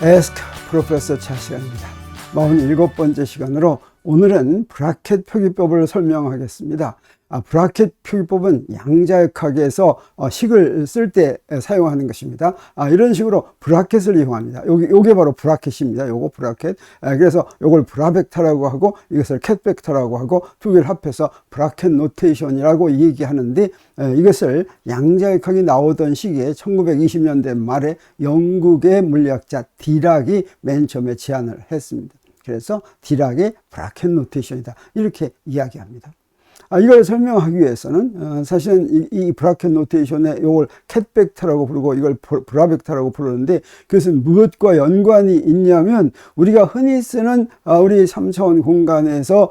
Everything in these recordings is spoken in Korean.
Ask Professor 차 시간입니다. 47번째 시간으로 오늘은 브라켓 표기법을 설명하겠습니다. 브라켓 표기법은 양자역학에서 식을 쓸 때 사용하는 것입니다. 이런 식으로 브라켓을 이용합니다. 요게 바로 브라켓입니다. 요거 브라켓. 그래서 요걸 브라벡터라고 하고 이것을 캣벡터라고 하고 두 개를 합해서 브라켓 노테이션이라고 얘기하는데, 이것을 양자역학이 나오던 시기에 1920년대 말에 영국의 물리학자 디락이 맨 처음에 제안을 했습니다. 그래서 디락의 브라켓 노테이션이다, 이렇게 이야기합니다. 이걸 설명하기 위해서는 사실은 이 브라켓 노테이션에 요걸 캣벡터라고 부르고 이걸 브라벡터라고 부르는데, 그것은 무엇과 연관이 있냐면 우리가 흔히 쓰는 우리 3차원 공간에서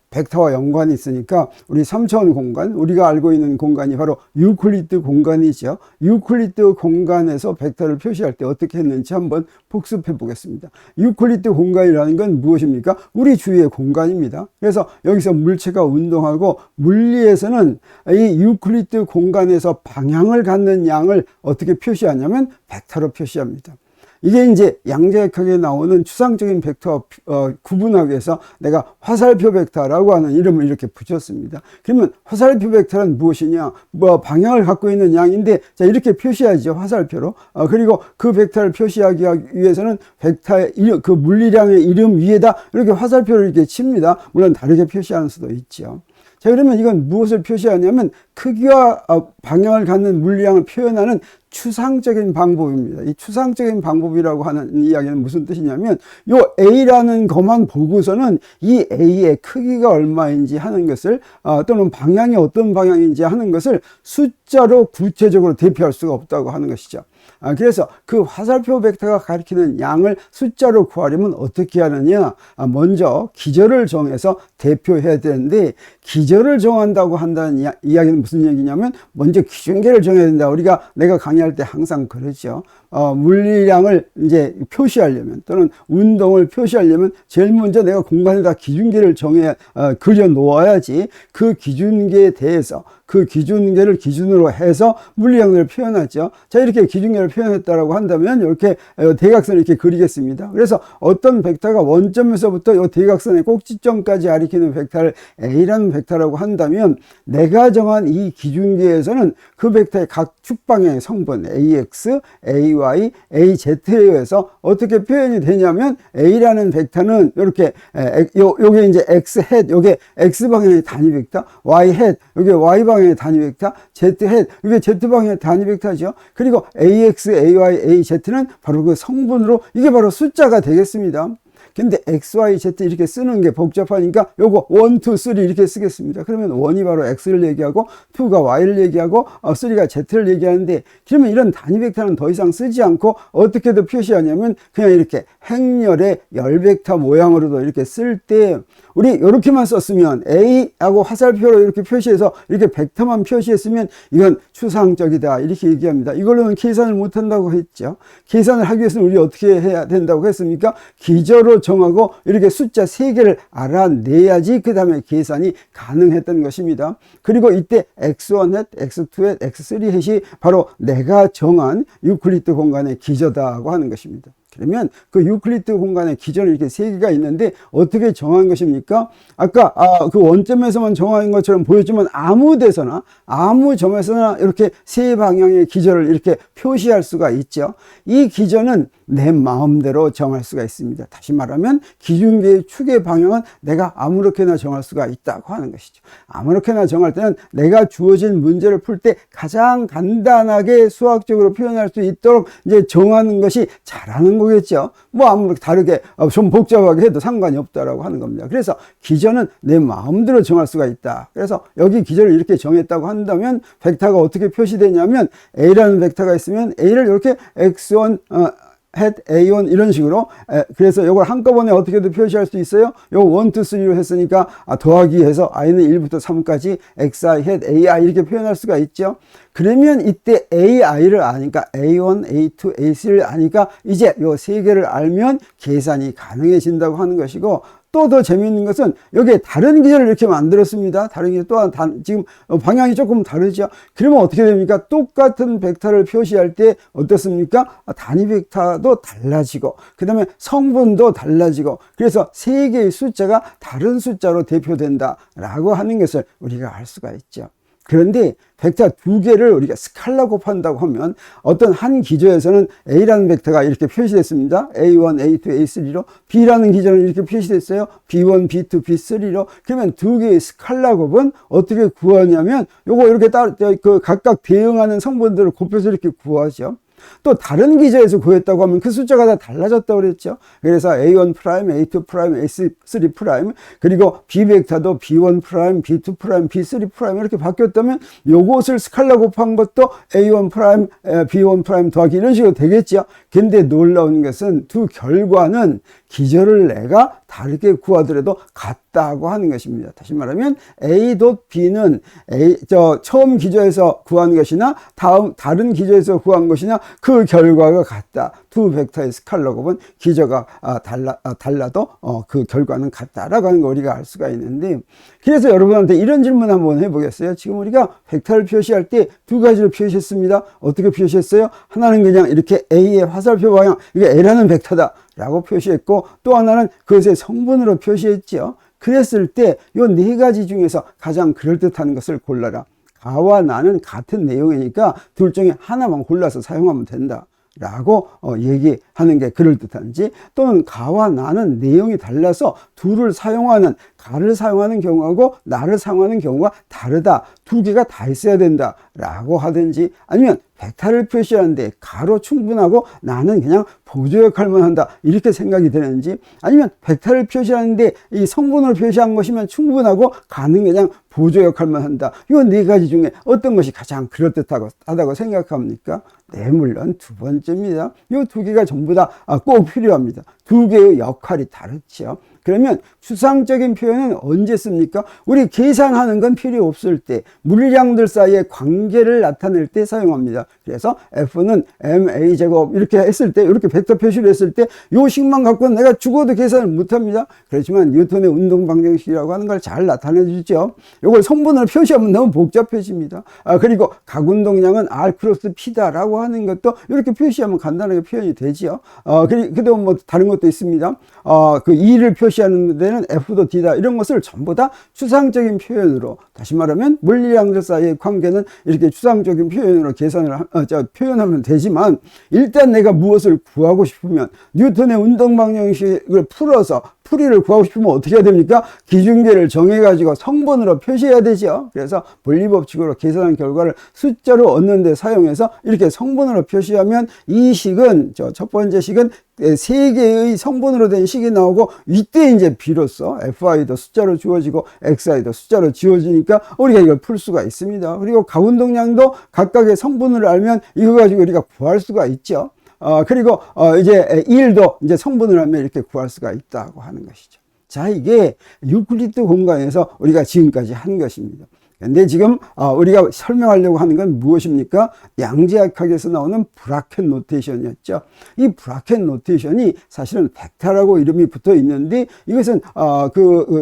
벡터와 연관이 있으니까, 우리 3차원 공간, 우리가 알고 있는 공간이 바로 유클리드 공간이죠. 유클리드 공간에서 벡터를 표시할 때 어떻게 했는지 한번 복습해 보겠습니다. 유클리드 공간이라는 건 무엇입니까? 우리 주위의 공간입니다. 그래서 여기서 물체가 운동하고, 물리에서는 이 유클리드 공간에서 방향을 갖는 양을 어떻게 표시하냐면 벡터로 표시합니다. 이게 이제 양자역학에 나오는 추상적인 벡터와 구분하기 위해서 내가 화살표 벡터라고 하는 이름을 이렇게 붙였습니다. 그러면 화살표 벡터는 무엇이냐? 방향을 갖고 있는 양인데, 자, 이렇게 표시하죠. 화살표로. 그리고 그 벡터를 표시하기 위해서는 벡터의 그 물리량의 이름 위에다 이렇게 화살표를 이렇게 칩니다. 물론 다르게 표시하는 수도 있죠. 자, 그러면 이건 무엇을 표시하냐면 크기와 방향을 갖는 물리량을 표현하는 추상적인 방법입니다. 이 추상적인 방법이라고 하는 이야기는 무슨 뜻이냐면, 요 A라는 것만 보고서는 이 A의 크기가 얼마인지 하는 것을, 또는 방향이 어떤 방향인지 하는 것을 숫자로 구체적으로 대표할 수가 없다고 하는 것이죠. 그래서 그 화살표 벡터가 가리키는 양을 숫자로 구하려면 어떻게 하느냐? 먼저 기절을 정해서 대표해야 되는데, 기절을 정한다고 한다는 이야기는 무슨 얘기냐면, 먼저 기준계를 정해야 된다. 내가 강의할 때 항상 그러죠. 물리량을 이제 표시하려면, 또는 운동을 표시하려면 제일 먼저 내가 공간에다 기준계를 그려 놓아야지 그 기준계에 대해서 그 기준계를 기준으로 해서 물리량을 표현하죠. 자, 이렇게 기준계를 표현했다라고 한다면 이렇게 대각선을 이렇게 그리겠습니다. 그래서 어떤 벡터가 원점에서부터 이 대각선의 꼭지점까지 가리키는 벡터를 A라는 벡터라고 한다면, 내가 정한 이 기준계에서는 그 벡터의 각 축방향의 성분 AX, AY, AZ에 의해서 어떻게 표현이 되냐면, A라는 벡터는 이렇게 요게 이제 X 헷, 요게 X 방향의 단위 벡터, Y 헷, 요게 Y 방향의 단위 벡터, Z 헷, 이게 Z 방향의 단위 벡터죠. 그리고 AX, AY, AZ는 바로 그 성분으로 이게 바로 숫자가 되겠습니다. 근데 X, Y, Z 이렇게 쓰는 게 복잡하니까 요거 1, 2, 3 이렇게 쓰겠습니다. 그러면 1이 바로 X를 얘기하고 2가 Y를 얘기하고 3가 Z를 얘기하는데, 그러면 이런 단위 벡터는 더 이상 쓰지 않고 어떻게도 표시하냐면 그냥 이렇게 행렬의 열 벡터 모양으로도 이렇게 쓸 때, 우리 이렇게만 썼으면 A하고 화살표로 이렇게 표시해서 이렇게 벡터만 표시했으면 이건 추상적이다, 이렇게 얘기합니다. 이걸로는 계산을 못 한다고 했죠. 계산을 하기 위해서는 우리 어떻게 해야 된다고 했습니까? 기저로 정하고 이렇게 숫자 3개를 알아내야지 그 다음에 계산이 가능했던 것입니다. 그리고 이때 X1 헷, X2 헷, X3 헷이 바로 내가 정한 유클리드 공간의 기저다고 하는 것입니다. 그러면 그 유클리드 공간에 기존에 이렇게 3개가 있는데 어떻게 정한 것입니까? 아까 그 원점에서만 정한 것처럼 보였지만 아무 데서나 아무 점에서나 이렇게 3방향의 기저를 이렇게 표시할 수가 있죠. 이 기저는 내 마음대로 정할 수가 있습니다. 다시 말하면 기준계의 축의 방향은 내가 아무렇게나 정할 수가 있다고 하는 것이죠. 아무렇게나 정할 때는 내가 주어진 문제를 풀 때 가장 간단하게 수학적으로 표현할 수 있도록 이제 정하는 것이 잘하는 거겠죠. 뭐 아무렇게 다르게 좀 복잡하게 해도 상관이 없다라고 하는 겁니다. 그래서 기저는 내 마음대로 정할 수가 있다. 그래서 여기 기저를 이렇게 정했다고 한다면 벡터가 어떻게 표시되냐면, A라는 벡터가 있으면 A를 이렇게 X1 헷 A1 이런 식으로, 그래서 이걸 한꺼번에 어떻게든 표시할 수 있어요. 요거 1, 2, 3로 했으니까 더하기 해서 i는 1부터 3까지 xi 헷 AI 이렇게 표현할 수가 있죠. 그러면 이때 AI를 아니까 A1, A2, A3를 아니까 이제 요 3개를 알면 계산이 가능해진다고 하는 것이고, 또 더 재미있는 것은 여기에 다른 기절을 이렇게 만들었습니다. 다른 기절 또한 지금 방향이 조금 다르죠. 그러면 어떻게 됩니까? 똑같은 벡터를 표시할 때 어떻습니까? 단위 벡터도 달라지고 그 다음에 성분도 달라지고 그래서 세 개의 숫자가 다른 숫자로 대표된다 라고 하는 것을 우리가 알 수가 있죠. 그런데 벡터 두 개를 우리가 스칼라 곱한다고 하면 어떤 한 기저에서는 A라는 벡터가 이렇게 표시됐습니다. A1, A2, A3로 B라는 기저는 이렇게 표시됐어요. B1, B2, B3로 그러면 두 개의 스칼라 곱은 어떻게 구하냐면 요거 이렇게 각각 대응하는 성분들을 곱해서 이렇게 구하죠. 또 다른 기저에서 구했다고 하면 그 숫자가 다 달라졌다고 그랬죠. 그래서 A1', A2', A3' 그리고 B 벡터도 B1', B2', B3' 이렇게 바뀌었다면 요것을 스칼라 곱한 것도 A1', B1' 더하기 이런 식으로 되겠죠. 근데 놀라운 것은 두 결과는 기저를 내가 다르게 구하더라도 같다고 하는 것입니다. 다시 말하면 A.B는 처음 기저에서 구한 것이나 다른 기저에서 구한 것이나 그 결과가 같다. 두 벡터의 스칼라 곱은 기저가 달라도 그 결과는 같다라고 하는 걸 우리가 알 수가 있는데, 그래서 여러분한테 이런 질문 한번 해보겠어요. 지금 우리가 벡터를 표시할 때 두 가지로 표시했습니다. 어떻게 표시했어요? 하나는 그냥 이렇게 A의 화살표 방향, 이게 A라는 벡터다 라고 표시했고, 또 하나는 그것의 성분으로 표시했죠. 그랬을 때 이 네 가지 중에서 가장 그럴듯한 것을 골라라. 가와 나는 같은 내용이니까 둘 중에 하나만 골라서 사용하면 된다 라고 얘기하는 게 그럴듯한지, 또는 가와 나는 내용이 달라서 둘을 사용하는, 가를 사용하는 경우하고 나를 사용하는 경우가 다르다, 두 개가 다 있어야 된다 라고 하든지, 아니면 벡터를 표시하는데 가로 충분하고 나는 그냥 보조 역할만 한다 이렇게 생각이 되는지, 아니면 벡터를 표시하는데 이 성분을 표시한 것이면 충분하고 가는 그냥 보조 역할만 한다, 이 네 가지 중에 어떤 것이 가장 그럴듯하다고 생각합니까? 네, 물론 두 번째입니다. 이 두 개가 전부 다 꼭 필요합니다. 두 개의 역할이 다르죠. 그러면 추상적인 표현은 언제 씁니까? 우리 계산하는 건 필요 없을 때, 물량들 사이의 관계를 나타낼 때 사용합니다. 그래서 F는 MA제곱 이렇게 했을 때, 이렇게 벡터 표시를 했을 때 요 식만 갖고는 내가 죽어도 계산을 못합니다. 그렇지만 뉴턴의 운동 방정식이라고 하는 걸 잘 나타내 주죠. 이걸 성분을 표시하면 너무 복잡해집니다. 그리고 각운동량은 R 크로스 P다라고 하는 것도 이렇게 표시하면 간단하게 표현이 되죠. 그리고 뭐 다른 것도 있습니다. 그 E를 표시하는 데는 F도 D다, 이런 것을 전부 다 추상적인 표현으로, 다시 말하면 물리량들 사이의 관계는 이렇게 추상적인 표현으로 표현하면 되지만, 일단 내가 무엇을 구하고 싶으면 뉴턴의 운동 방정식을 풀어서 풀이를 구하고 싶으면 어떻게 해야 됩니까? 기준계를 정해가지고 성분으로 표시해야 되죠. 그래서 분리법칙으로 계산한 결과를 숫자로 얻는 데 사용해서 이렇게 성분으로 표시하면, 이 식은, 첫 번째 식은 세 개의 성분으로 된 식이 나오고, 이때 이제 비로소 FI도 숫자로 주어지고 XI도 숫자로 지워지니까 우리가 이걸 풀 수가 있습니다. 그리고 가운동량도 각각의 성분을 알면 이거 가지고 우리가 구할 수가 있죠. 그리고 이제 1도 이제 성분을 하면 이렇게 구할 수가 있다고 하는 것이죠. 자, 이게 유클리드 공간에서 우리가 지금까지 한 것입니다. 근데 지금 우리가 설명하려고 하는 건 무엇입니까? 양자역학에서 나오는 브라켓 노테이션이었죠. 이 브라켓 노테이션이 사실은 벡터라고 이름이 붙어 있는데, 이것은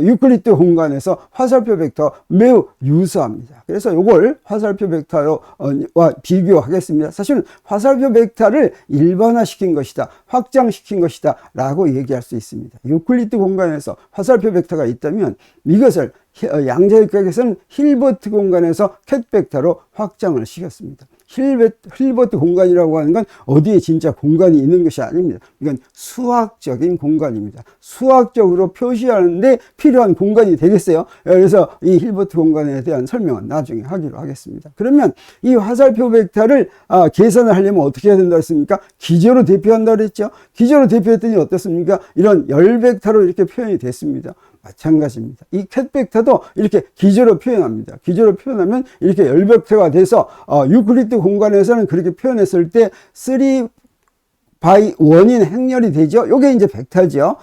유클리드 공간에서 화살표 벡터 매우 유사합니다. 그래서 이걸 화살표 벡터와 비교하겠습니다. 사실은 화살표 벡터를 일반화시킨 것이다, 확장시킨 것이다 라고 얘기할 수 있습니다. 유클리드 공간에서 화살표 벡터가 있다면, 이것을 양자역학에서는 힐버트 공간에서 캣 벡터로 확장을 시켰습니다. 힐버트 공간이라고 하는 건 어디에 진짜 공간이 있는 것이 아닙니다. 이건 수학적인 공간입니다. 수학적으로 표시하는데 필요한 공간이 되겠어요. 그래서 이 힐버트 공간에 대한 설명은 나중에 하기로 하겠습니다. 그러면 이 화살표 벡터를 계산을 하려면 어떻게 해야 된다고 했습니까? 기저로 대표한다고 그랬죠. 기저로 대표했더니 어떻습니까? 이런 열 벡터로 이렇게 표현이 됐습니다. 마찬가지입니다. 이 캣 벡터도 이렇게 기저로 표현합니다. 기저로 표현하면 이렇게 열 벡터가 돼서 유클리드 공간에서는 그렇게 표현했을 때 3 by 1인 행렬이 되죠. 요게 이제 벡터죠.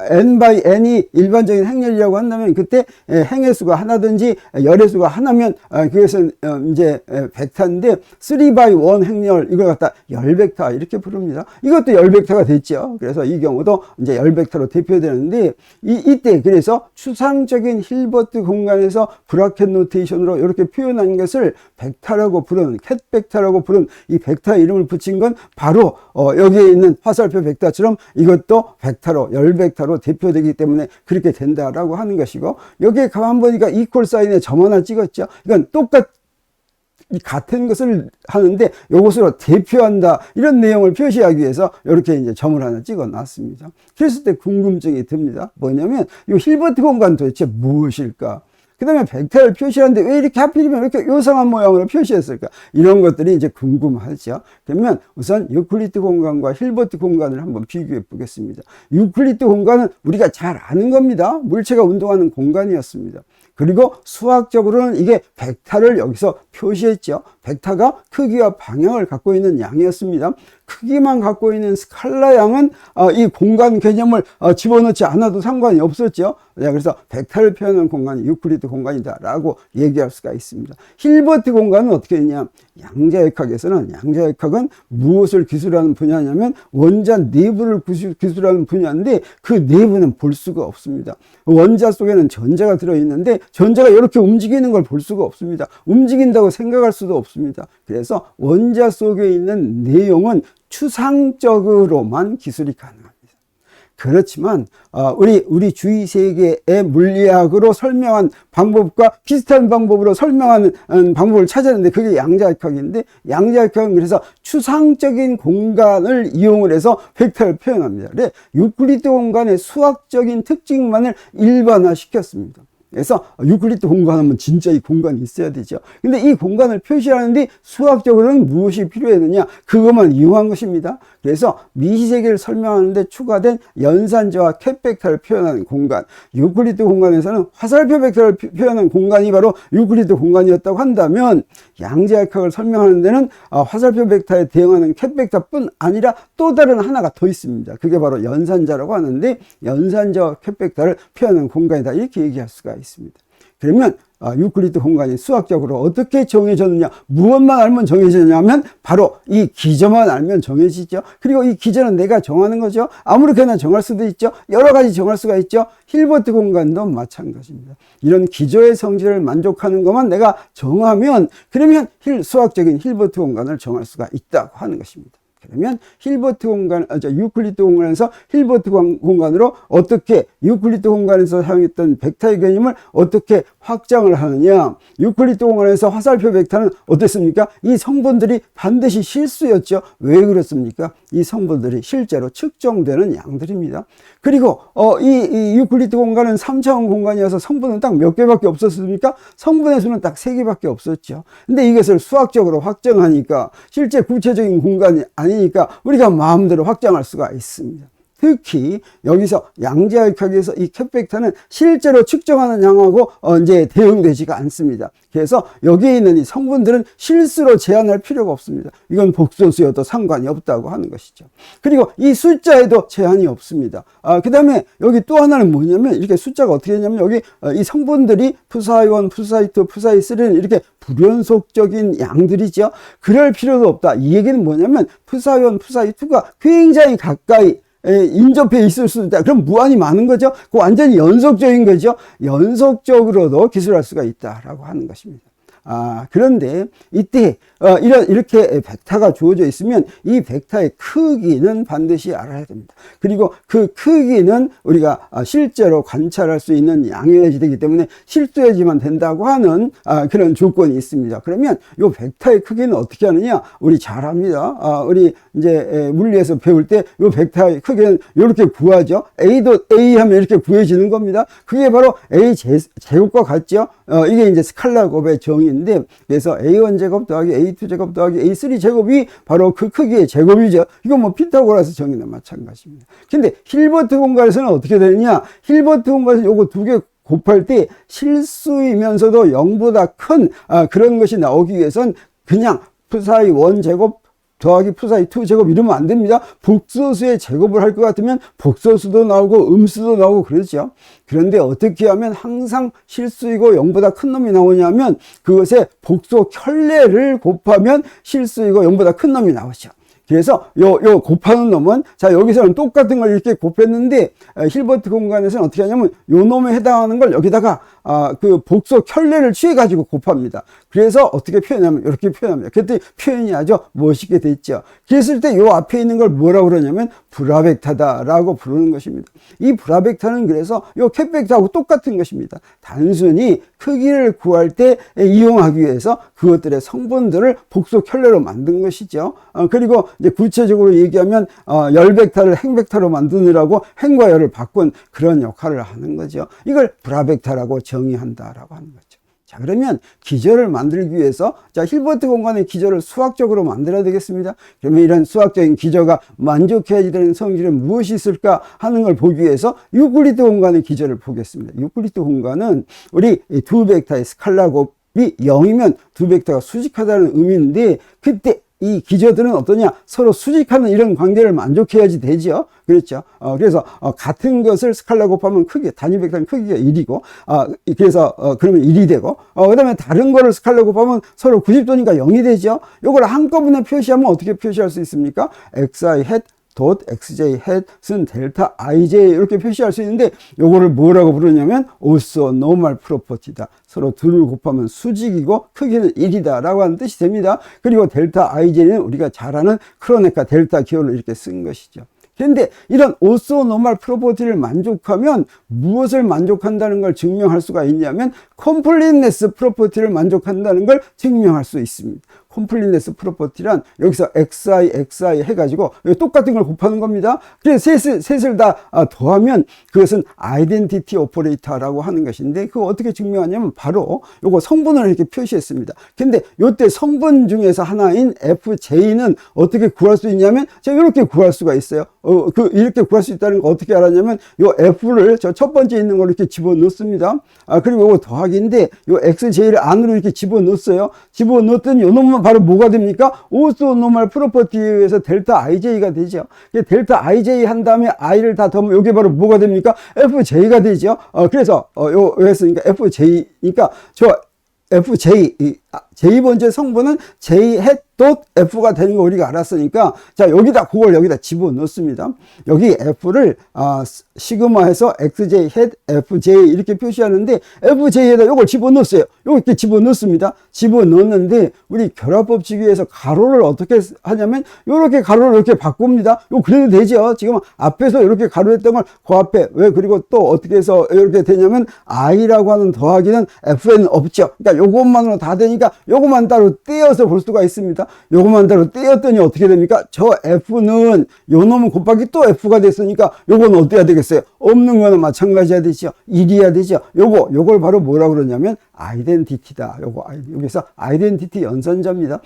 n by n이 일반적인 행렬이라고 한다면 그때 행의 수가 하나든지 열의 수가 하나면 그것은 이제 벡터인데 3 by 1 행렬 이걸 갖다 열 벡터 이렇게 부릅니다. 이것도 열 벡터가 됐죠. 그래서 이 경우도 이제 열 벡터로 대표되는데 이때 그래서 추상적인 힐버트 공간에서 브라켓 노테이션으로 이렇게 표현한 것을 벡터라고 부르는 캣 벡터라고 부르는 이 벡터의 이름을 붙인 건 바로 여기에 있는 화살표 벡터처럼 이것도 벡터로 열 벡터로 대표되기 때문에 그렇게 된다라고 하는 것이고 여기에 가만 보니까 이퀄 사인에 점 하나 찍었죠. 이건 같은 것을 하는데 이것으로 대표한다 이런 내용을 표시하기 위해서 이렇게 이제 점을 하나 찍어 놨습니다. 그랬을 때 궁금증이 듭니다. 뭐냐면 이 힐버트 공간 도대체 무엇일까? 그 다음에 벡터를 표시하는데 왜 이렇게 하필이면 이렇게 요상한 모양으로 표시했을까? 이런 것들이 이제 궁금하죠. 그러면 우선 유클리드 공간과 힐버트 공간을 한번 비교해 보겠습니다. 유클리드 공간은 우리가 잘 아는 겁니다. 물체가 운동하는 공간이었습니다. 그리고 수학적으로는 이게 벡터를 여기서 표시했죠. 벡터가 크기와 방향을 갖고 있는 양이었습니다. 크기만 갖고 있는 스칼라 양은 이 공간 개념을 집어넣지 않아도 상관이 없었죠. 그래서 벡터를 표현하는 공간이 유클리드 공간이다라고 얘기할 수가 있습니다. 힐버트 공간은 어떻게 되냐? 양자역학에서는 양자역학은 무엇을 기술하는 분야냐면 원자 내부를 기술하는 분야인데 그 내부는 볼 수가 없습니다. 원자 속에는 전자가 들어있는데 전자가 이렇게 움직이는 걸 볼 수가 없습니다. 움직인다고 생각할 수도 없습니다. 그래서 원자 속에 있는 내용은 추상적으로만 기술이 가능합니다. 그렇지만 우리 주위 세계의 물리학으로 설명한 방법과 비슷한 방법으로 설명하는 방법을 찾았는데 그게 양자역학인데 양자역학은 그래서 추상적인 공간을 이용을 해서 벡터를 표현합니다. 그래서 유클리드 공간의 수학적인 특징만을 일반화시켰습니다. 그래서 유클리드 공간하면 진짜 이 공간이 있어야 되죠. 근데 이 공간을 표시하는데 수학적으로는 무엇이 필요했느냐? 그것만 이용한 것입니다. 그래서 미시세계를 설명하는데 추가된 연산자와 캣 벡터를 표현하는 공간. 유클리드 공간에서는 화살표 벡터를 표현하는 공간이 바로 유클리드 공간이었다고 한다면 양자역학을 설명하는 데는 화살표 벡터에 대응하는 캣 벡터뿐 아니라 또 다른 하나가 더 있습니다. 그게 바로 연산자라고 하는데 연산자와 캣 벡터를 표현하는 공간이다. 이렇게 얘기할 수가 있습니다. 그러면 유클리드 공간이 수학적으로 어떻게 정해졌느냐, 무엇만 알면 정해지냐면 바로 이 기저만 알면 정해지죠. 그리고 이 기저는 내가 정하는 거죠. 아무렇게나 정할 수도 있죠. 여러 가지 정할 수가 있죠. 힐버트 공간도 마찬가지입니다. 이런 기저의 성질을 만족하는 것만 내가 정하면 그러면 수학적인 힐버트 공간을 정할 수가 있다고 하는 것입니다. 그러면 힐버트 공간, 유클리드 공간에서 힐버트 공간으로 어떻게 유클리드 공간에서 사용했던 벡터의 개념을 어떻게 확장을 하느냐. 유클리드 공간에서 화살표 벡터는 어땠습니까? 이 성분들이 반드시 실수였죠. 왜 그렇습니까? 이 성분들이 실제로 측정되는 양들입니다. 그리고 이 유클리드 공간은 3차원 공간이어서 성분은 딱 몇 개밖에 없었습니까? 성분의 수는 딱 3개밖에 없었죠. 근데 이것을 수학적으로 확정하니까 실제 구체적인 공간이 아니니까 우리가 마음대로 확장할 수가 있습니다. 특히 여기서 양자역학에서 이 캣 벡터는 실제로 측정하는 양하고 이제 대응되지가 않습니다. 그래서 여기에 있는 이 성분들은 실수로 제한할 필요가 없습니다. 이건 복소수여도 상관이 없다고 하는 것이죠. 그리고 이 숫자에도 제한이 없습니다. 그 다음에 여기 또 하나는 뭐냐면 이렇게 숫자가 어떻게 되냐면 여기 이 성분들이 푸사이1, 푸사이2, 푸사이3는 이렇게 불연속적인 양들이죠. 그럴 필요도 없다. 이 얘기는 뭐냐면 푸사이1, 푸사이2가 굉장히 가까이 인접해 있을 수도 있다. 그럼 무한히 많은 거죠. 그 완전히 연속적인 거죠. 연속적으로도 기술할 수가 있다라고 하는 것입니다. 그런데 이때 이렇게 벡터가 주어져 있으면 이 벡터의 크기는 반드시 알아야 됩니다. 그리고 그 크기는 우리가 실제로 관찰할 수 있는 양이어야지 되기 때문에 실수해야지만 된다고 하는 그런 조건이 있습니다. 그러면 이 벡터의 크기는 어떻게 하느냐? 우리 잘 압니다. 우리 이제 물리에서 배울 때 이 벡터의 크기는 이렇게 구하죠. A도 A 하면 이렇게 구해지는 겁니다. 그게 바로 A 제곱과 같죠. 이게 이제 스칼라곱의 정의인데 그래서 A1 제곱 더하기 A2 제곱 더하기 A3 제곱이 바로 그 크기의 제곱이죠. 이건 뭐 피타고라스 정의나 마찬가지입니다. 근데 힐버트 공간에서는 어떻게 되느냐? 힐버트 공간에서 요거 두 개 곱할 때 실수이면서도 0보다 큰 그런 것이 나오기 위해선 그냥 푸사이 1 제곱 더하기 푸 사이 2 제곱 이러면 안 됩니다. 복소수의 제곱을 할 것 같으면 복소수도 나오고 음수도 나오고 그러죠. 그런데 어떻게 하면 항상 실수이고 0보다 큰 놈이 나오냐면 그것의 복소 켤레를 곱하면 실수이고 0보다 큰 놈이 나오죠. 그래서 요 곱하는 놈은, 자, 여기서는 똑같은 걸 이렇게 곱했는데, 힐버트 공간에서는 어떻게 하냐면, 요 놈에 해당하는 걸 여기다가, 그 복소 켤레를 취해가지고 곱합니다. 그래서 어떻게 표현하면, 이렇게 표현합니다. 그때 표현이 아주 멋있게 됐죠. 그랬을 때 요 앞에 있는 걸 뭐라고 그러냐면, 브라벡타다라고 부르는 것입니다. 이 브라벡타는 그래서 요 캣벡타하고 똑같은 것입니다. 단순히 크기를 구할 때 이용하기 위해서 그것들의 성분들을 복소 켤레로 만든 것이죠. 그리고 이제 구체적으로 얘기하면 열벡타를 행벡타로 만드느라고 행과 열을 바꾼 그런 역할을 하는 거죠. 이걸 브라벡타라고 정의한다라고 하는 거죠. 자, 그러면 기저를 만들기 위해서, 자, 힐버트 공간의 기저를 수학적으로 만들어야 되겠습니다. 그러면 이런 수학적인 기저가 만족해야 되는 성질은 무엇이 있을까 하는 걸 보기 위해서 유클리드 공간의 기저를 보겠습니다. 유클리드 공간은 우리 두 벡터의 스칼라 곱이 0이면 두 벡터가 수직하다는 의미인데, 그때 이 기저들은 어떠냐? 서로 수직하는 이런 관계를 만족해야지 되죠. 그렇죠. 그래서, 같은 것을 스칼라 곱하면 크기, 단위 벡터는 크기가 1이고, 그래서, 그러면 1이 되고, 그 다음에 다른 거를 스칼라 곱하면 서로 90도니까 0이 되죠. 요걸 한꺼번에 표시하면 어떻게 표시할 수 있습니까? xi hat 덧 xj hat은 델타 ij 이렇게 표시할 수 있는데, 요거를 뭐라고 부르냐면 orthonormal property다. 서로 둘을 곱하면 수직이고 크기는 1이다 라고 하는 뜻이 됩니다. 그리고 델타 ij는 우리가 잘 아는 크로네카 델타 기호를 이렇게 쓴 것이죠. 그런데 이런 orthonormal property를 만족하면 무엇을 만족한다는 걸 증명할 수가 있냐면 completeness property를 만족한다는 걸 증명할 수 있습니다. 컴플리트네스 프로퍼티란 여기서 xi 해가지고 똑같은 걸 곱하는 겁니다. 그래서 셋을 다 더하면 그것은 아이덴티티 오퍼레이터라고 하는 것인데, 그거 어떻게 증명하냐면 바로 요거 성분을 이렇게 표시했습니다. 근데 요때 성분 중에서 하나인 fj는 어떻게 구할 수 있냐면, 제가 이렇게 구할 수가 있어요. 이렇게 구할 수 있다는 거 어떻게 알았냐면, 요 f를 저 첫 번째 있는 걸 이렇게 집어 넣습니다. 그리고 요거 더하기인데 요 xj를 안으로 이렇게 집어 넣었어요. 집어 넣었더니 요 놈은 바로 뭐가 됩니까? orthonormal property에 의해서 델타 ij가 되죠. 델타 ij 한 다음에 i를 다 더하면 이게 바로 뭐가 됩니까? fj가 되죠. 그래서 요 했으니까 fj니까 저 fj j 번째 성분은 j hat F가 되는 거 우리가 알았으니까, 자, 그걸 여기다 집어 넣습니다. 여기 F를, 시그마해서 XJ, hat, FJ 이렇게 표시하는데, FJ에다 요걸 집어 넣었어요. 이렇게 집어 넣습니다. 집어 넣었는데, 우리 결합법칙에 의해서 가로를 어떻게 하냐면, 요렇게 가로를 이렇게 바꿉니다. 그래도 되죠. 지금 앞에서 이렇게 가로 했던 걸 그 앞에, 그리고 또 어떻게 해서 이렇게 되냐면, I라고 하는 더하기는 F에는 없죠. 그러니까 요것만으로 다 되니까, 요것만 따로 떼어서 볼 수가 있습니다. 요것만 따로 떼었더니 어떻게 됩니까? 저 F는 요 놈은 곱하기 또 F가 됐으니까 요건 어때야 되겠어요? 없는 거는 마찬가지야 되죠. 1이야 되죠. 요걸 바로 뭐라고 그러냐면 아이덴티티다. 여기서 아이덴티티 연산자입니다.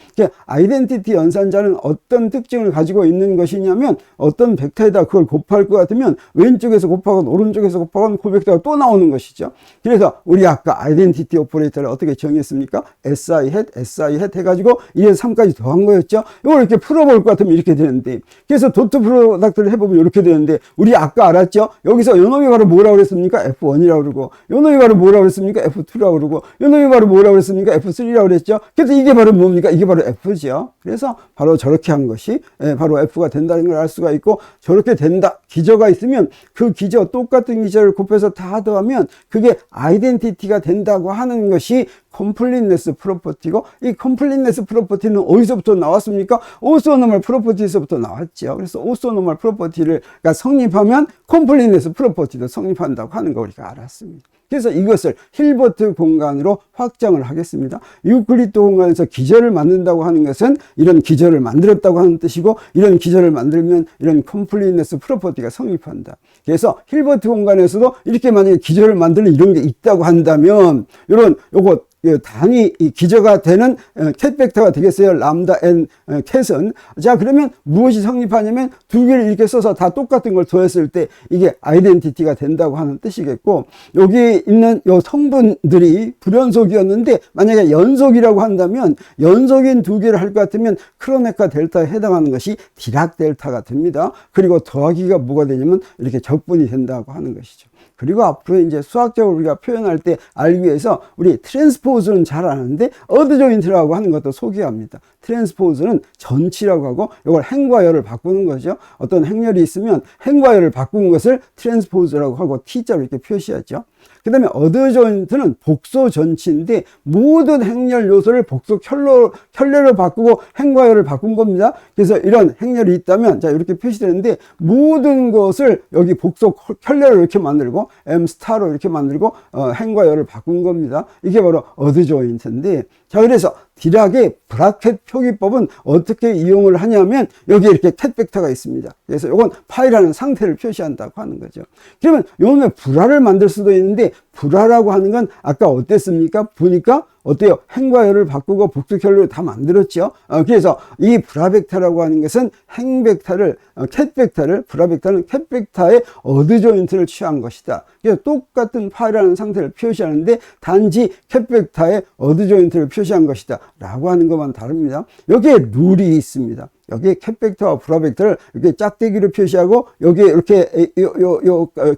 아이덴티티 연산자는 어떤 특징을 가지고 있는 것이냐면, 어떤 벡터에다 그걸 곱할 것 같으면 왼쪽에서 곱하건 오른쪽에서 곱하건 그 벡터가 또 나오는 것이죠. 그래서 우리 아까 아이덴티티 오퍼레이터를 어떻게 정했습니까? si hat 해가지고 1에서 3까지 더한 거였죠. 이걸 이렇게 풀어볼 것 같으면 이렇게 되는데, 그래서 도트 프로덕트를 해보면 이렇게 되는데, 우리 아까 알았죠? 여기서 요 놈이 바로 뭐라고 그랬습니까? F1이라고 그러고, 요 놈이 바로 뭐라고 그랬습니까? F2라고 그러고, 요 놈이 바로 뭐라고 그랬습니까? F3라고 그랬죠? 그래서 이게 바로 뭡니까? 이게 바로 F죠. 그래서 바로 저렇게 한 것이 바로 F가 된다는 걸 알 수가 있고, 저렇게 된다. 기저가 있으면 그 기저, 똑같은 기저를 곱해서 다 더하면 그게 아이덴티티가 된다고 하는 것이 컴플리트네스 프로퍼티고, 이 컴플리트네스 프로퍼티는 어디서부터 나왔습니까? orthonormal 프로퍼티에서부터 나왔죠. 그래서 orthonormal 프로퍼티를 성립하면 컴플리트네스 프로퍼티도 성립한다고 하는 거 우리가 알았습니다. 그래서 이것을 힐버트 공간으로 확장을 하겠습니다. 유클리드 공간에서 기저를 만든다고 하는 것은 이런 기저를 만들었다고 하는 뜻이고, 이런 기저를 만들면 이런 컴플리트네스 프로퍼티가 성립한다. 그래서 힐버트 공간에서도 이렇게 만약에 기저를 만드는 이런 게 있다고 한다면, 요거 단위 기저가 되는 캣 벡터가 되겠어요. 람다 n 캣은. 자, 그러면 무엇이 성립하냐면 두 개를 이렇게 써서 다 똑같은 걸 더했을 때 이게 아이덴티티가 된다고 하는 뜻이겠고, 여기 있는 요 성분들이 불연속이었는데 만약에 연속이라고 한다면 연속인 두 개를 할 것 같으면 크로네카 델타에 해당하는 것이 디락 델타가 됩니다. 그리고 더하기가 뭐가 되냐면 이렇게 적분이 된다고 하는 것이죠. 그리고 앞으로 이제 수학적으로 우리가 표현할 때 알기 위해서 우리 트랜스포즈는 잘 아는데 어드 조인트라고 하는 것도 소개합니다. 트랜스포즈는 전치라고 하고 이걸 행과 열을 바꾸는 거죠. 어떤 행렬이 있으면 행과 열을 바꾼 것을 트랜스포즈라고 하고 T자로 이렇게 표시하죠. 그 다음에 어드 조인트는 복소 전치인데 모든 행렬 요소를 복소 혈례로 바꾸고 행과 열을 바꾼 겁니다. 그래서 이런 행렬이 있다면 자 이렇게 표시되는데 모든 것을 여기 복소 혈례로 이렇게 만들고 M 스타로 이렇게 만들고 행과 열을 바꾼 겁니다. 이게 바로 어드 조인트인데, 자 그래서 디락의 브라켓 표기법은 어떻게 이용을 하냐면 여기에 이렇게 캣 벡터가 있습니다. 그래서 이건 파이라는 상태를 표시한다고 하는 거죠. 그러면 요놈의 불화를 만들 수도 있는데, 불화라고 하는 건 아까 어땠습니까? 보니까 어때요? 행과 열을 바꾸고 복수결로 다 만들었죠. 그래서 이 불화 벡터라고 하는 것은 행 벡터를, 캣 벡터를, 불화 벡터는 캣 벡터의 어드 조인트를 취한 것이다. 그래서 똑같은 파이라는 상태를 표시하는데 단지 캣 벡터의 어드 조인트를 표시한 것이다 라고 하는 것만 다릅니다. 여기에 룰이 있습니다. 여기에 캣 벡터와 불화 벡터를 이렇게 짝대기로 표시하고 여기에 이렇게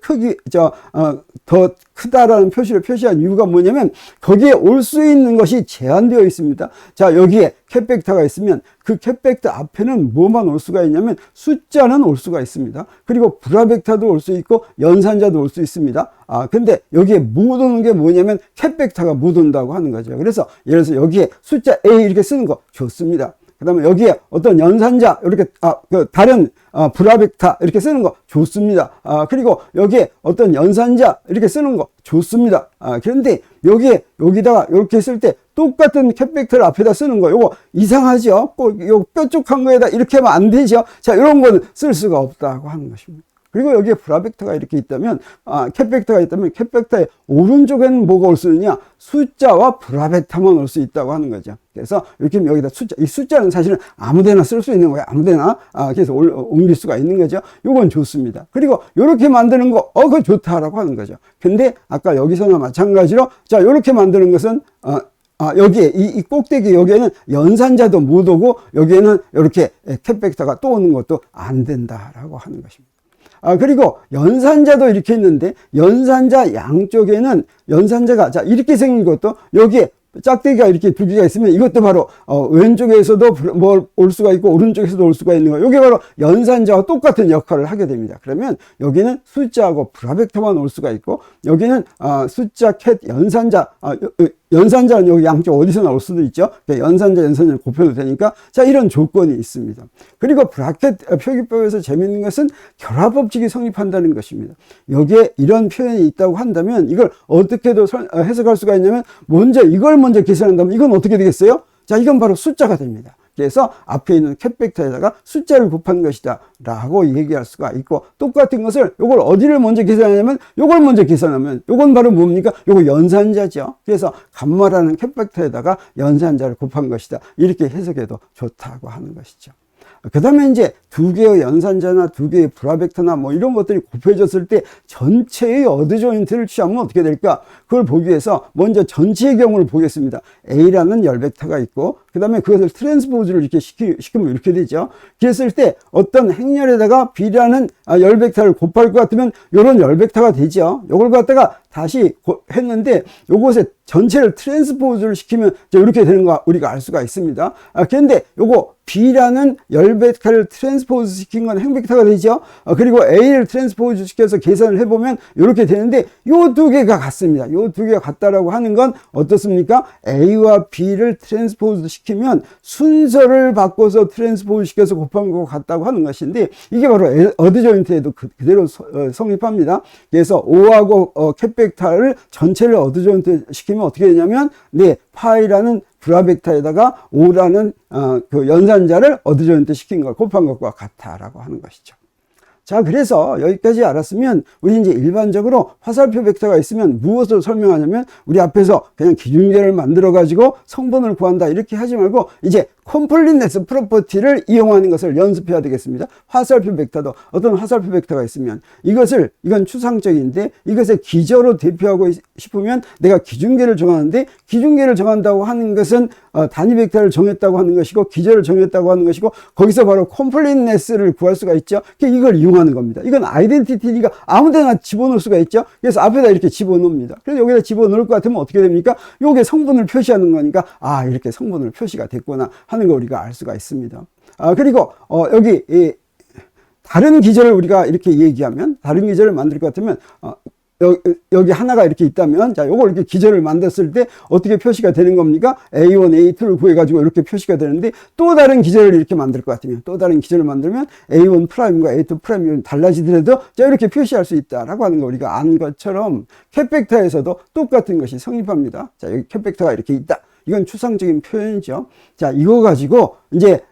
크기 더 크다라는 표시를 표시한 이유가 뭐냐면 거기에 올 수 있는 것이 제한되어 있습니다. 자, 여기에 캣 벡터가 있으면 그 캣 벡터 앞에는 뭐만 올 수가 있냐면 숫자는 올 수가 있습니다. 그리고 불화 벡터도 올 수 있고 연산자도 올 수 있습니다. 근데 여기에 못 오는 게 뭐냐면 캣 벡터가 못 온다고 하는 거죠. 그래서 예를 들어서 여기에 숫자 A 이렇게 쓰는 거 좋습니다. 그 다음에 여기에 어떤 연산자, 이렇게, 다른, 불화 벡터 이렇게 쓰는 거 좋습니다. 그리고 여기에 어떤 연산자 이렇게 쓰는 거 좋습니다. 그런데 여기다가 이렇게 쓸 때 똑같은 캣 벡터를 앞에다 쓰는 거, 요거 이상하죠? 꼭 요 뾰족한 거에다 이렇게 하면 안 되죠? 자, 이런 거는 쓸 수가 없다고 하는 것입니다. 그리고 여기에 불화 벡터가 이렇게 있다면, 캣 벡터가 있다면 캣 벡터의 오른쪽에는 뭐가 올 수 있느냐? 숫자와 불화 벡터만 올 수 있다고 하는 거죠. 그래서 이렇게 여기다 이 숫자는 사실은 아무데나 쓸 수 있는 거예요. 아무데나. 그래서 옮길 수가 있는 거죠. 요건 좋습니다. 그리고 요렇게 만드는 거, 그거 좋다라고 하는 거죠. 근데 아까 여기서나 마찬가지로, 자, 요렇게 만드는 것은, 여기에, 이 꼭대기 여기에는 연산자도 못 오고, 여기에는 이렇게 캣 벡터가 또 오는 것도 안 된다라고 하는 것입니다. 그리고 연산자도 이렇게 있는데, 연산자 양쪽에는 연산자가, 자, 이렇게 생긴 것도 여기에 짝대기가 이렇게 두 개가 있으면 이것도 바로 왼쪽에서도 뭐 올 수가 있고 오른쪽에서도 올 수가 있는 거예요. 이게 바로 연산자와 똑같은 역할을 하게 됩니다. 그러면 여기는 숫자하고 불화 벡터만 올 수가 있고 여기는 숫자, 캣, 연산자, 연산자는 여기 양쪽 어디서 나올 수도 있죠. 연산자를 곱해도 되니까. 자, 이런 조건이 있습니다. 그리고 브라켓 표기법에서 재미있는 것은 결합법칙이 성립한다는 것입니다. 여기에 이런 표현이 있다고 한다면 이걸 어떻게도 해석할 수가 있냐면 이걸 먼저 계산한다면 이건 어떻게 되겠어요? 자, 이건 바로 숫자가 됩니다. 그래서 앞에 있는 캣 벡터에다가 숫자를 곱한 것이다 라고 얘기할 수가 있고, 똑같은 것을 요걸 어디를 먼저 계산하냐면 요걸 먼저 계산하면 요건 바로 뭡니까? 요거 연산자죠. 그래서 감마라는 캣 벡터에다가 연산자를 곱한 것이다 이렇게 해석해도 좋다고 하는 것이죠. 그 다음에 이제 두 개의 연산자나 두 개의 불화 벡터나 뭐 이런 것들이 곱해졌을 때 전체의 어드 조인트를 취하면 어떻게 될까? 그걸 보기 위해서 먼저 전체의 경우를 보겠습니다. A라는 열 벡터가 있고 그 다음에 그것을 트랜스포즈를 이렇게 시키면 이렇게 되죠. 그랬을 때 어떤 행렬에다가 B라는 열 벡터를 곱할 것 같으면 이런 열 벡터가 되죠. 이걸 갖다가 다시 했는데 요것에 전체를 트랜스포즈를 시키면 이렇게 되는 거 우리가 알 수가 있습니다. 그런데 요거 B라는 열 벡터를 트랜스포즈 시킨 건 행 벡터가 되죠. 그리고 A를 트랜스포즈 시켜서 계산을 해보면 이렇게 되는데 요 두 개가 같습니다. 요 두 개가 같다라고 하는 건 어떻습니까? A와 B를 트랜스포즈 시키면 순서를 바꿔서 트랜스포즈 시켜서 곱한 거 같다고 하는 것인데 이게 바로 어드 조인트에도 그대로 성립합니다. 그래서 O하고 캣 벡터를 전체를 어드 조인트 시키면 어떻게 되냐면 파이라는 불화 벡터에다가 O라는 그 연산자를 어드 조인트 시킨 걸 곱한 것과 같다라고 하는 것이죠. 자, 그래서 여기까지 알았으면 우리 이제 일반적으로 화살표 벡터가 있으면 무엇을 설명하냐면 우리 앞에서 그냥 기준계를 만들어 가지고 성분을 구한다 이렇게 하지 말고 이제 컴플리트네스 프로퍼티를 이용하는 것을 연습해야 되겠습니다. 화살표 벡터도 어떤 화살표 벡터가 있으면 이건 추상적인데 이것의 기저로 대표하고 싶으면 내가 기준계를 정하는데 기준계를 정한다고 하는 것은 단위 벡터를 정했다고 하는 것이고 기저를 정했다고 하는 것이고 거기서 바로 컴플리트네스를 구할 수가 있죠. 이걸 이용하는 겁니다. 이건 아이덴티티가 아무데나 집어넣을 수가 있죠. 그래서 앞에다 이렇게 집어넣습니다. 그래서 여기다 집어넣을 것 같으면 어떻게 됩니까? 요게 성분을 표시하는 거니까 이렇게 성분을 표시가 됐구나 하는 걸 우리가 알 수가 있습니다. 그리고 여기 다른 기저를 우리가 이렇게 얘기하면 다른 기저를 만들 것 같으면 여기 하나가 이렇게 있다면 자 요걸 이렇게 기저를 만들었을 때 어떻게 표시가 되는 겁니까? A1, A2를 구해가지고 이렇게 표시가 되는데 또 다른 기저를 이렇게 만들 것 같으면 또 다른 기저를 만들면 A1 프라임과 A2 프라임이 달라지더라도 자 이렇게 표시할 수 있다라고 하는 거 우리가 안 것처럼 캡벡터에서도 똑같은 것이 성립합니다. 자 여기 캡벡터가 이렇게 있다. 이건 추상적인 표현이죠. 자, 이거 가지고 이제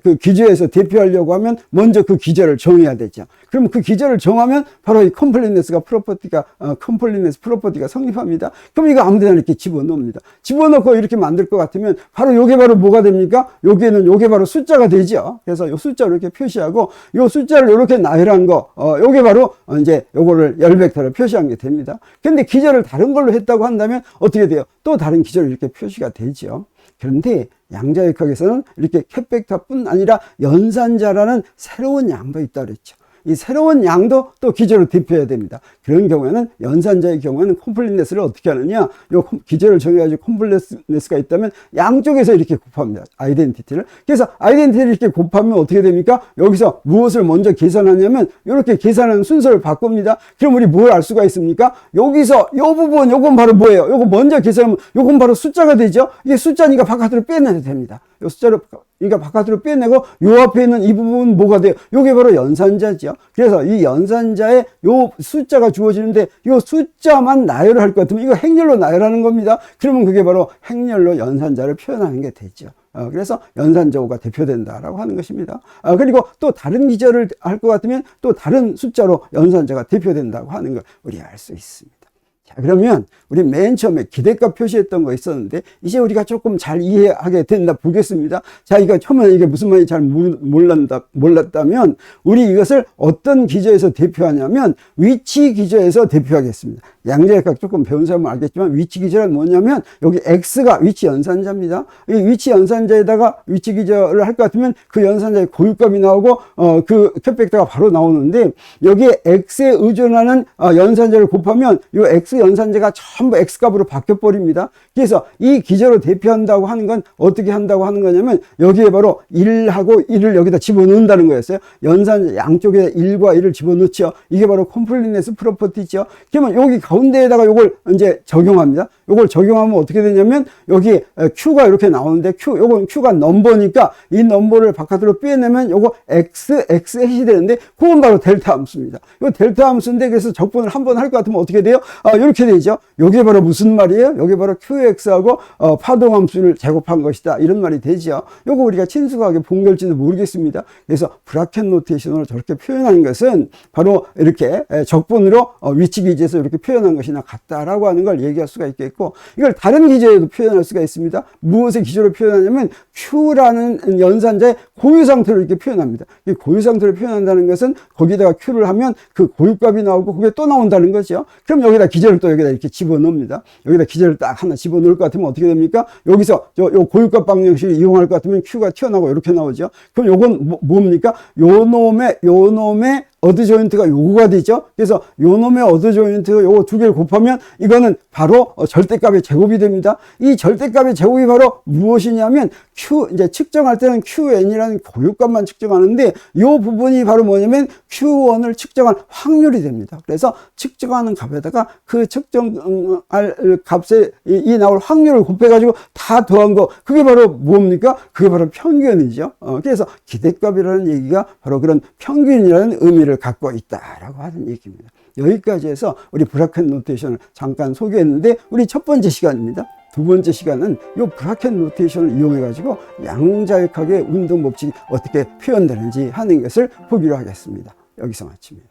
그 기저에서 대표하려고 하면 먼저 그 기저를 정해야 되죠. 그러면 그 기저를 정하면 바로 이 컴플리트네스 프로퍼티가 성립합니다. 그럼 이거 아무데나 이렇게 집어넣습니다. 집어넣고 이렇게 만들 것 같으면 바로 요게 바로 뭐가 됩니까? 요게 바로 숫자가 되죠. 그래서 요 숫자를 이렇게 표시하고 요 숫자를 이렇게 나열한 거, 요게 바로 이제 요거를 열 벡터를 표시한 게 됩니다. 근데 기저를 다른 걸로 했다고 한다면 어떻게 돼요? 또 다른 기저를 이렇게 표시가 되죠. 그런데 양자역학에서는 이렇게 캡벡터뿐 아니라 연산자라는 새로운 양도 있다 그랬죠. 이 새로운 양도 또 기저로 대표해야 됩니다. 그런 경우에는 연산자의 경우에는 콤플리트네스를 어떻게 하느냐? 요 기저를 정해가지고 콤플리트네스가 있다면 양쪽에서 이렇게 곱합니다. 아이덴티티를. 그래서 아이덴티티를 이렇게 곱하면 어떻게 됩니까? 여기서 무엇을 먼저 계산하냐면 이렇게 계산하는 순서를 바꿉니다. 그럼 우리 뭘 알 수가 있습니까? 여기서 요 부분 요건 바로 뭐예요? 요거 먼저 계산하면 요건 바로 숫자가 되죠. 이게 숫자니까 바깥으로 빼내도 됩니다. 요 숫자를 그러니까 바깥으로 빼내고 요 앞에 있는 이 부분은 뭐가 돼요? 요게 바로 연산자죠. 그래서 이 연산자에 요 숫자가 주어지는데 요 숫자만 나열을 할 것 같으면 이거 행렬로 나열하는 겁니다. 그러면 그게 바로 행렬로 연산자를 표현하는 게 되죠. 그래서 연산자호가 대표된다라고 하는 것입니다. 그리고 또 다른 기저를 할 것 같으면 또 다른 숫자로 연산자가 대표된다고 하는 걸 우리 알 수 있습니다. 자, 그러면 우리 맨 처음에 기대값 표시했던 거 있었는데 이제 우리가 조금 잘 이해하게 된다 보겠습니다. 자, 이거 처음에 이게 무슨 말인지 잘 몰랐다면 우리 이것을 어떤 기저에서 대표하냐면 위치 기저에서 대표하겠습니다. 양자역학 조금 배운 사람은 알겠지만 위치 기저는 뭐냐면 여기 X가 위치 연산자입니다. 이 위치 연산자에다가 위치 기저를 할 것 같으면 그 연산자의 고유값이 나오고 그 캡벡터가 바로 나오는데 여기에 X에 의존하는 연산자를 곱하면 이 X 연산자가 전부 X값으로 바뀌어 버립니다. 그래서 이 기저로 대표한다고 하는 건 어떻게 한다고 하는 거냐면 여기에 바로 1하고 1을 여기다 집어넣는다는 거였어요. 연산자 양쪽에 1과 1을 집어넣죠. 이게 바로 콤플리트네스 프로퍼티죠. 그러면 여기 가운데에다가 요걸 이제 적용합니다. 요걸 적용하면 어떻게 되냐면 여기 Q가 이렇게 나오는데 요건 Q가 넘버니까 이 넘버를 바깥으로 빼내면 요거 X 해시 되는데 그건 바로 델타 함수입니다. 요 델타 함수인데 그래서 적분을 한 번 할 것 같으면 어떻게 돼요? 이렇게 되죠. 요게 바로 무슨 말이에요? 요게 바로 QX하고 파동 함수를 제곱한 것이다. 이런 말이 되죠. 요거 우리가 친숙하게 본 걸지도 모르겠습니다. 그래서 브라켓 노테이션으로 저렇게 표현한 것은 바로 이렇게 적분으로 위치 기지에서 이렇게 표현한 것이나 같다라고 하는 걸 얘기할 수가 있겠고 이걸 다른 기저에도 표현할 수가 있습니다. 무엇의 기저로 표현하냐면 Q라는 연산자의 고유 상태로 이렇게 표현합니다. 이 고유 상태로 표현한다는 것은 거기다가 Q를 하면 그 고유값이 나오고 그게 또 나온다는 거죠. 그럼 여기다 기저를 또 여기다 이렇게 집어넣습니다. 여기다 기저를 딱 하나 집어넣을 것 같으면 어떻게 됩니까? 여기서 요 고유값 방정식을 이용할 것 같으면 Q가 튀어나오고 이렇게 나오죠. 그럼 요건 뭡니까? 요 놈의 어드 조인트가 요거가 되죠. 그래서 요 놈의 어드 조인트 요거 두 개를 곱하면 이거는 바로 절대값의 제곱이 됩니다. 이 절대값의 제곱이 바로 무엇이냐면 이제 측정할 때는 QN이라는 고유값만 측정하는데 요 부분이 바로 뭐냐면 Q1을 측정할 확률이 됩니다. 그래서 측정하는 값에다가 그 측정할 값에 이 나올 확률을 곱해가지고 다 더한 거 그게 바로 뭡니까? 그게 바로 평균이죠. 그래서 기대값이라는 얘기가 바로 그런 평균이라는 의미를 갖고 있다라고 하는 얘기입니다. 여기까지 해서 우리 브라켓 노테이션을 잠깐 소개했는데 우리 첫 번째 시간입니다. 두 번째 시간은 이 브라켓 노테이션을 이용해 가지고 양자역학의 운동 법칙이 어떻게 표현되는지 하는 것을 보기로 하겠습니다. 여기서 마칩니다.